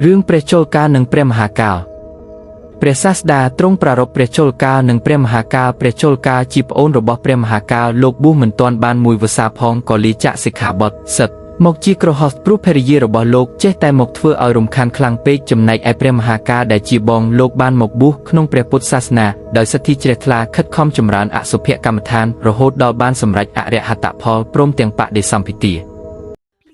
រឿងព្រះជលកាលនិងព្រះមហាកាលព្រះសាស្តាទ្រង់ប្រារព្ធព្រះជលកាលនិងព្រះមហាកាលព្រះជលកាលជាប្អូនរបស់ព្រះមហាកាលលោកប៊ូមិនទាន់បានមួយវស្សាផងក៏លាចាកសិក្ខាបទសឹកមកជាក្រហមព្រោះភរិយារបស់លោកចេះតែមកធ្វើឲ្យរំខានខ្លាំងពេកចំណែកឯព្រះមហាកាលដែលជាបងលោកបានមកបួសក្នុងព្រះពុទ្ធសាសនាដោយសិទ្ធិជ្រះថ្លាខិតខំចម្រើនអសុភកម្មដ្ឋានរហូតដល់បានសម្រេចអរហត្តផលព្រមទាំងបដិសម្ភិទា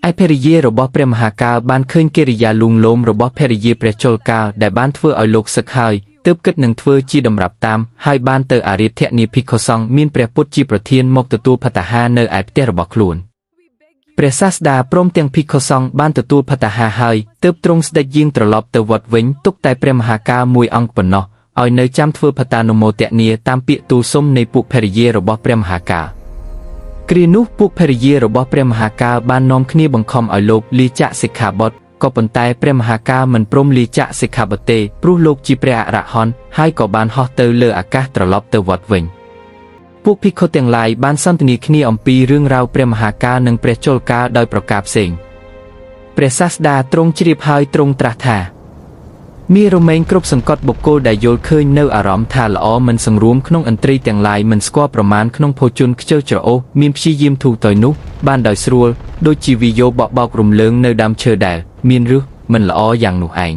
ឯភរិយារបស់ព្រះមហាកាលបានឃើញកិរិយាលួងលោមរបស់ភរិយាព្រះជលកាលដែលបានធ្វើឲ្យលោកសឹកហើយទើបគិតនឹងធ្វើជាតម្រាប់តាមហើយបានទៅអារាធនាភិក្ខុសង្ឃមានព្រះពុទ្ធជាប្រធានមកទទួលភត្តាហារនៅឯផ្ទះរបស់ខ្លួនព្រះសាស្តាព្រមទាំងភិក្ខុសង្ឃបានទទួលភត្តាហារហើយទើបទ្រង់ស្ដេចយាងត្រឡប់ទៅវត្តវិញទុកតែព្រះមហាកាលមួយអង្គប៉ុណ្ណោះឲ្យនៅចាំធ្វើភត្តានុមោទនាតាមពាក្យទូលសុំនៃពួកភរិយារបស់ព្រះមហាកាលគ្រានោះពួកភរិយារបស់ព្រះមហាកាលបាននាំគ្នាបង្ខំឲ្យលោកលាចាកសិក្ខាបទក៏ប៉ុន្តែព្រះមហាកាលមិនព្រមលាចាកសិក្ខាបទទេព្រោះលោកជាព្រះអរហន្តហើយក៏បានហោះទៅលើអាកាសត្រឡប់ទៅវត្តវិញពួកភិក្ខុទាំងឡាយបានសន្ទនាគ្នាអំពីរឿងរ៉ាវព្រះមហាកាលនិងព្រះជលកាលដោយប្រការផ្សេងព្រះសាស្តាទ្រង់ជ្រាបហើយទ្រង់ត្រាស់ថាមានរមែងគ្រប់សង្កត់បុគ្គលដែលយល់ឃើញនៅអារម្មណ៍ថាល្អមិនសង្រួមក្នុងឥន្ទ្រីទាំងឡាយមិនស្គាល់ប្រមាណក្នុងភោជនខ្ជិលច្រអូសមានព្យាយាមធូរតយនោះបានដោយស្រួលដូចជាវីយោបបោករំលើងនៅដើមឈើដែលមានឫសមិនល្អយ៉ាងនោះឯង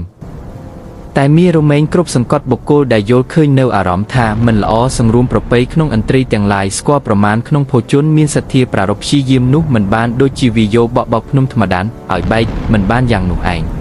តែមានរមែងគ្រប់សង្កត់បុគ្គលដែលយល់ឃើញនៅអារម្មណ៍ថាមិនល្អសង្រួមប្រពៃក្នុងឥន្ទ្រីទាំងឡាយស្គាល់ប្រមាណក្នុងភោជនមានសទ្ធាប្រារព្ធព្យាយាមនោះមិនបានដូចជាវីយោបបោកភ្នំធម្មតាឲ្យបែកមិនបានយ៉ាងនោះឯង